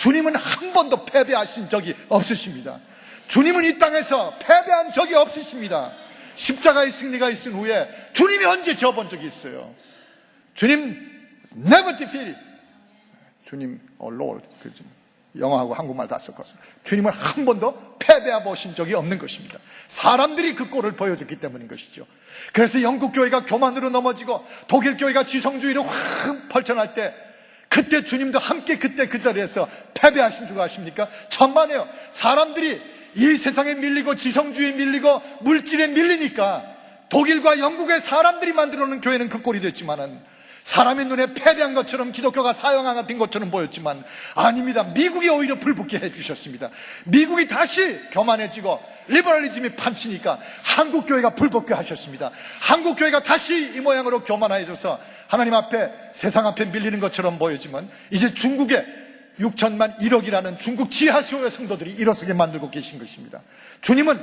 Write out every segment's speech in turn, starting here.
주님은 한 번도 패배하신 적이 없으십니다. 주님은 이 땅에서 패배한 적이 없으십니다. 십자가의 승리가 있은 후에 주님이 언제 져본 적이 있어요? 주님 never defeated. 주님 Lord, 영어하고 한국말 다 섞어서 주님은 한 번도 패배해 보신 적이 없는 것입니다. 사람들이 그 꼴을 보여줬기 때문인 것이죠. 그래서 영국 교회가 교만으로 넘어지고 독일 교회가 지성주의로 확 펼쳐날 때, 그때 주님도 함께 그때 그 자리에서 패배하신 줄 아십니까? 천만에요. 사람들이 이 세상에 밀리고 지성주의에 밀리고 물질에 밀리니까 독일과 영국의 사람들이 만들어 놓은 교회는 그 꼴이 됐지만은, 사람의 눈에 패배한 것처럼 기독교가 사형아 된 것처럼 보였지만 아닙니다. 미국이 오히려 불붙게 해주셨습니다. 미국이 다시 교만해지고 리버럴리즘이 판치니까 한국 교회가 불붙게 하셨습니다. 한국 교회가 다시 이 모양으로 교만해져서 하나님 앞에, 세상 앞에 밀리는 것처럼 보이지만 이제 중국에 6천만 1억이라는 중국 지하수의 성도들이 일어서게 만들고 계신 것입니다. 주님은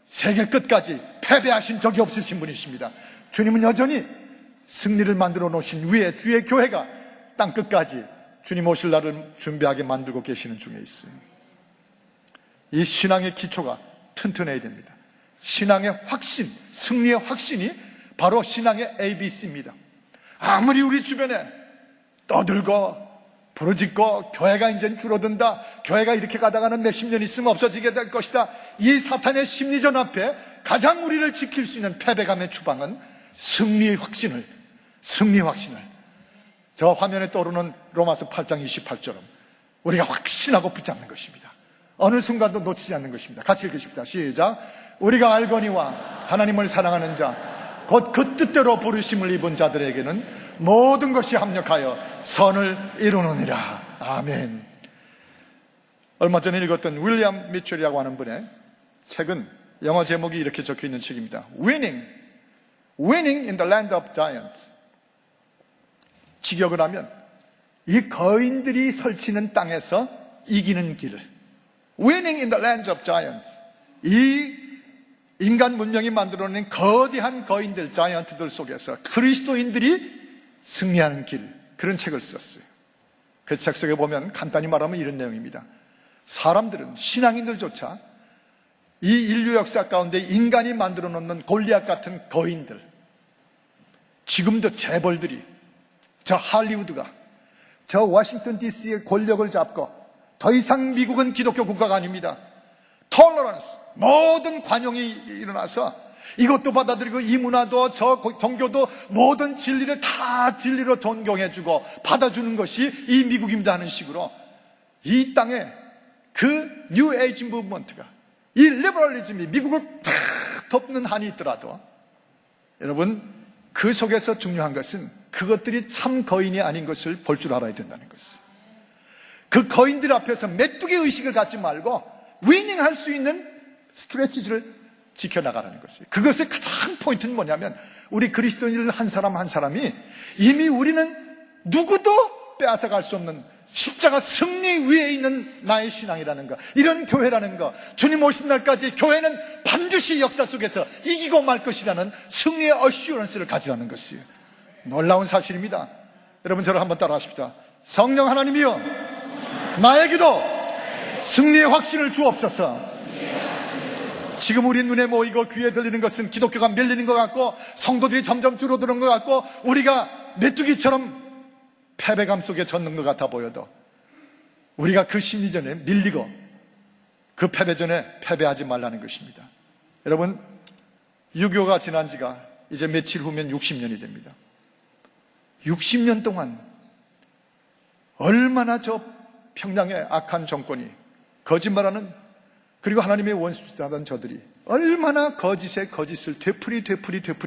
세계 끝까지 패배하신 적이 없으신 분이십니다. 주님은 여전히 승리를 만들어 놓으신 위에 주의 교회가 땅 끝까지 주님 오실 날을 준비하게 만들고 계시는 중에 있어요. 이 신앙의 기초가 튼튼해야 됩니다. 신앙의 확신, 승리의 확신이 바로 신앙의 ABC입니다. 아무리 우리 주변에 떠들고 부르짖고 교회가 이제 줄어든다, 교회가 이렇게 가다가는 몇십 년 있으면 없어지게 될 것이다, 이 사탄의 심리전 앞에 가장 우리를 지킬 수 있는 패배감의 주방은 승리의 확신을, 저 화면에 떠오르는 로마서 8장 28절은 우리가 확신하고 붙잡는 것입니다. 어느 순간도 놓치지 않는 것입니다. 같이 읽으십시다. 시작. 우리가 알거니와 하나님을 사랑하는 자, 곧 그 뜻대로 부르심을 입은 자들에게는 모든 것이 합력하여 선을 이루느니라. 아멘. 얼마 전에 읽었던 윌리엄 미첼이라고 하는 분의 책은 영어 제목이 이렇게 적혀 있는 책입니다. Winning in the Land of Giants. 직역을 하면 이 거인들이 설치는 땅에서 이기는 길. Winning in the Land of Giants. 이 인간 문명이 만들어낸 거대한 거인들, 자이언트들 속에서 그리스도인들이 승리하는 길, 그런 책을 썼어요. 그 책 속에 보면 간단히 말하면 이런 내용입니다. 사람들은, 신앙인들조차 이 인류 역사 가운데 인간이 만들어 놓는 골리앗 같은 거인들, 지금도 재벌들이, 저 할리우드가, 저 워싱턴 DC의 권력을 잡고 더 이상 미국은 기독교 국가가 아닙니다. 톨러런스, 모든 관용이 일어나서 이것도 받아들이고 이 문화도 저 종교도 모든 진리를 다 진리로 존경해주고 받아주는 것이 이 미국입니다 하는 식으로 이 땅에 그 뉴 에이지 무브먼트가, 이 리버럴리즘이 미국을 다 덮는 한이 있더라도 여러분, 그 속에서 중요한 것은 그것들이 참 거인이 아닌 것을 볼 줄 알아야 된다는 것이에요. 그 거인들 앞에서 메뚜기 의식을 갖지 말고 위닝할 수 있는 스트레치를 지켜나가라는 것이에요. 그것의 가장 포인트는 뭐냐면 우리 그리스도인들 한 사람 한 사람이 이미 우리는 누구도 빼앗아갈 수 없는 십자가 승리 위에 있는 나의 신앙이라는 것, 이런 교회라는 것, 주님 오신 날까지 교회는 반드시 역사 속에서 이기고 말 것이라는 승리의 어슈런스를 가지라는 것이에요. 놀라운 사실입니다. 여러분 저를 한번 따라하십시다. 성령 하나님이여, 나에게도 승리의 확신을 주옵소서. 지금 우리 눈에 모이고 귀에 들리는 것은 기독교가 밀리는 것 같고 성도들이 점점 줄어드는 것 같고 우리가 메뚜기처럼 패배감 속에 젖는 것 같아 보여도 우리가 그 심리전에 밀리고 그 패배전에 패배하지 말라는 것입니다. 여러분, 6.25가 지난 지가 이제 며칠 후면 60년이 됩니다. 60년 동안 얼마나 저 평양의 악한 정권이, 거짓말하는, 그리고 하나님의 원수하던 저들이 얼마나 거짓에 거짓을 되풀이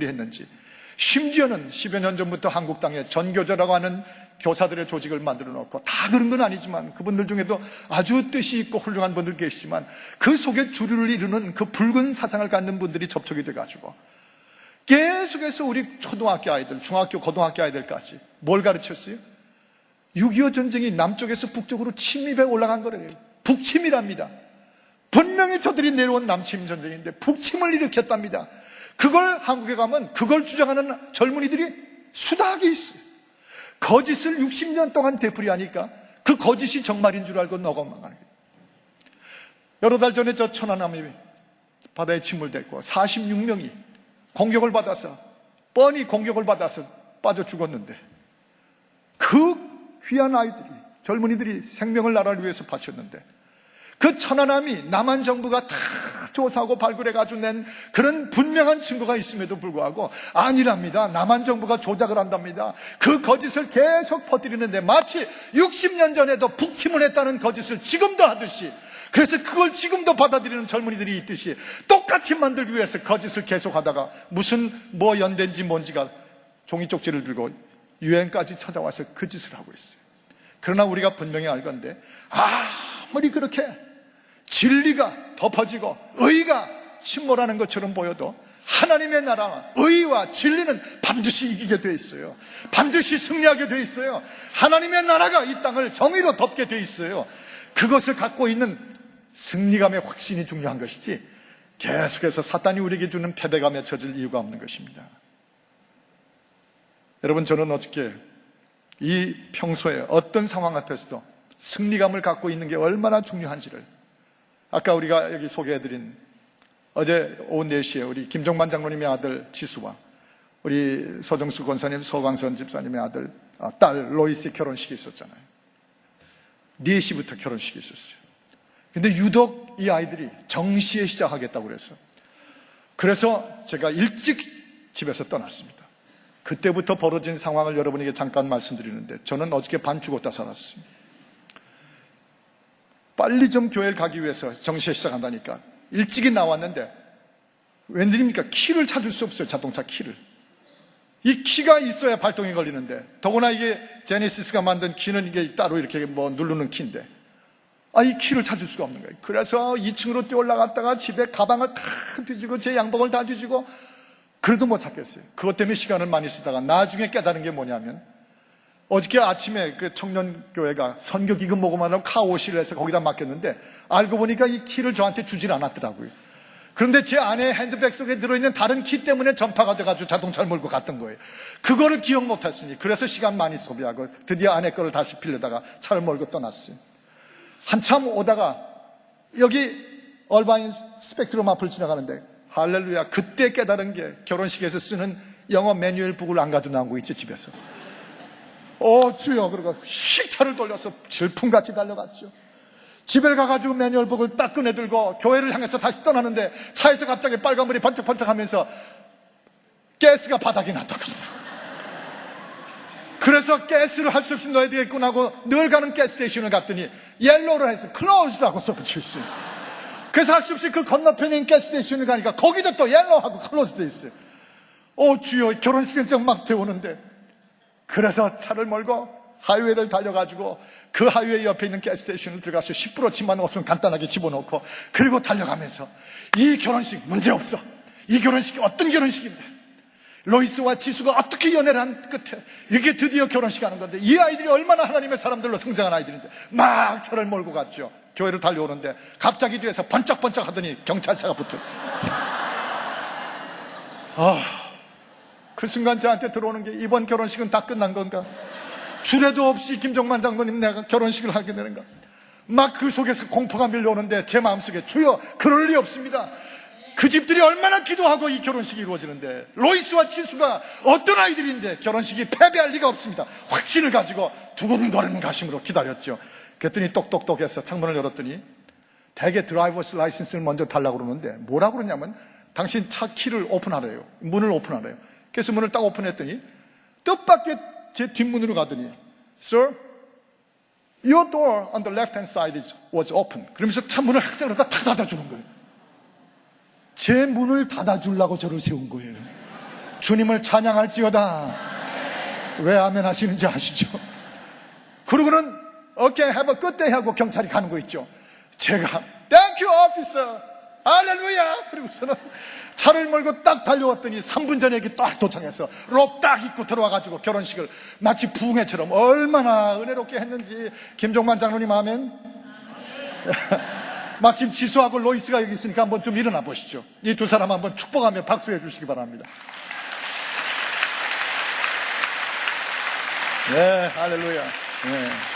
했는지, 심지어는 10여 년 전부터 한국 땅에 전교조라고 하는 교사들의 조직을 만들어 놓고, 다 그런 건 아니지만 그분들 중에도 아주 뜻이 있고 훌륭한 분들 계시지만 그 속에 주류를 이루는 그 붉은 사상을 갖는 분들이 접촉이 돼가지고 계속해서 우리 초등학교 아이들, 중학교, 고등학교 아이들까지 뭘 가르쳤어요? 6.25 전쟁이 남쪽에서 북쪽으로 침입해 올라간 거래요. 북침이랍니다. 분명히 저들이 내려온 남침 전쟁인데 북침을 일으켰답니다. 그걸 한국에 가면 그걸 주장하는 젊은이들이 수다하게 있어요. 거짓을 60년 동안 되풀이하니까 그 거짓이 정말인 줄 알고 녹아만 가는 거예요. 여러 달 전에 저 천안함이 바다에 침몰됐고 46명이 공격을 받아서 뻔히 공격을 받아서 빠져 죽었는데 그 귀한 아이들이 젊은이들이 생명을 나라를 위해서 바쳤는데 그 천안함이 남한 정부가 다 조사하고 발굴해가지고 낸 그런 분명한 증거가 있음에도 불구하고 아니랍니다. 남한 정부가 조작을 한답니다. 그 거짓을 계속 퍼뜨리는데 마치 60년 전에도 북침을 했다는 거짓을 지금도 하듯이 그래서 그걸 지금도 받아들이는 젊은이들이 있듯이 똑같이 만들기 위해서 거짓을 계속하다가 무슨 뭐 연대인지 뭔지가 종이 쪽지를 들고 유엔까지 찾아와서 그 짓을 하고 있어요. 그러나 우리가 분명히 알건데 아무리 그렇게 진리가 덮어지고 의가 침몰하는 것처럼 보여도 하나님의 나라와 의와 진리는 반드시 이기게 돼 있어요. 반드시 승리하게 돼 있어요. 하나님의 나라가 이 땅을 정의로 덮게 돼 있어요. 그것을 갖고 있는 승리감의 확신이 중요한 것이지 계속해서 사탄이 우리에게 주는 패배감에 젖을 이유가 없는 것입니다. 여러분, 저는 어떻게 이 평소에 어떤 상황 앞에서도 승리감을 갖고 있는 게 얼마나 중요한지를 아까 우리가 여기 소개해드린 어제 오후 4시에 우리 김정만 장로님의 아들 지수와 우리 서정수 권사님, 서광선 집사님의 딸 로이스의 결혼식이 있었잖아요. 4시부터 결혼식이 있었어요. 근데 유독 이 아이들이 정시에 시작하겠다고 그랬어요. 그래서 제가 일찍 집에서 떠났습니다. 그때부터 벌어진 상황을 여러분에게 잠깐 말씀드리는데 저는 어저께 반 죽었다 살았습니다. 빨리 좀 교회를 가기 위해서 정시에 시작한다니까 일찍이 나왔는데 웬일입니까? 키를 찾을 수 없어요. 자동차 키를. 이 키가 있어야 발동이 걸리는데 더구나 이게 제네시스가 만든 키는 이게 따로 이렇게 뭐 누르는 키인데 이 키를 찾을 수가 없는 거예요. 그래서 2층으로 뛰어 올라갔다가 집에 가방을 다 뒤지고 제 양복을 다 뒤지고 그래도 못 찾겠어요. 그것 때문에 시간을 많이 쓰다가 나중에 깨달은 게 뭐냐면 어저께 아침에 그 청년교회가 선교기금 모금하려고 카오시를 해서 거기다 맡겼는데 알고 보니까 이 키를 저한테 주질 않았더라고요. 그런데 제 안에 핸드백 속에 들어있는 다른 키 때문에 전파가 돼가지고 자동차를 몰고 갔던 거예요. 그거를 기억 못했으니 그래서 시간 많이 소비하고 드디어 아내 거를 다시 빌려다가 차를 몰고 떠났어요. 한참 오다가 여기 얼바인 스펙트럼 앞을 지나가는데 할렐루야, 그때 깨달은 게 결혼식에서 쓰는 영어 매뉴얼 북을 안 가지고 나온 거 있죠, 집에서. 주여, 그러고 휙 차를 돌려서 질풍같이 달려갔죠. 집에 가가지고 매뉴얼 북을 딱 꺼내들고 교회를 향해서 다시 떠나는데 차에서 갑자기 빨간불이 번쩍번쩍 하면서 가스가 바닥에 났다거든요. 그래서 가스를 할 수 없이 넣어야 되겠구나 하고 늘 가는 가스 스테이션을 갔더니 옐로우로 해서 클로즈드하고 써붙여 있어요. 그래서 할 수 없이 그 건너편에 있는 가스 스테이션을 가니까 거기도 또 옐로우하고 클로즈드 있어요. 주여, 결혼식 일정 막 되오는데 그래서 차를 몰고 하이웨이를 달려가지고 그 하이웨이 옆에 있는 가스 스테이션을 들어가서 10%치만 옷은 간단하게 집어넣고 그리고 달려가면서 이 결혼식 문제없어. 이 결혼식이 어떤 결혼식인데 로이스와 지수가 어떻게 연애를 한 끝에 이게 드디어 결혼식 하는 건데 이 아이들이 얼마나 하나님의 사람들로 성장한 아이들인데 막 차를 몰고 갔죠. 교회를 달려오는데 갑자기 뒤에서 번쩍번쩍 하더니 경찰차가 붙었어요. 그 순간 저한테 들어오는 게 이번 결혼식은 다 끝난 건가? 주례도 없이 김정만 장로님 내가 결혼식을 하게 되는가? 막 그 속에서 공포가 밀려오는데 제 마음속에 주여, 그럴 리 없습니다. 그 집들이 얼마나 기도하고 이 결혼식이 이루어지는데 로이스와 지수가 어떤 아이들인데 결혼식이 패배할 리가 없습니다. 확신을 가지고 두근거리는 가심으로 기다렸죠. 그랬더니 똑똑똑해서 창문을 열었더니 대개 드라이버스 라이센스를 먼저 달라고 그러는데 뭐라고 그러냐면 당신 차 키를 오픈하래요. 문을 오픈하래요. 그래서 문을 딱 오픈했더니 뜻밖의 제 뒷문으로 가더니 Sir, your door on the left hand side was open. 그러면서 차 문을 탁 닫아주는 거예요. 제 문을 닫아주려고 저를 세운 거예요. 주님을 찬양할지어다. 왜 아멘 하시는지 아시죠? 그러고는 Okay, have a good day 하고 경찰이 가는 거 있죠. 제가 Thank you, officer. 할렐루야. 그리고서는 차를 몰고 딱 달려왔더니 3분 전에 여기 딱 도착해서 롭 딱 입고 들어와가지고 결혼식을 마치 부흥회처럼 얼마나 은혜롭게 했는지. 김종만 장로님 아멘. 마침 지수하고 로이스가 여기 있으니까 한번 좀 일어나 보시죠. 이 두 사람 한번 축복하며 박수해 주시기 바랍니다. 네, 할렐루야. 네.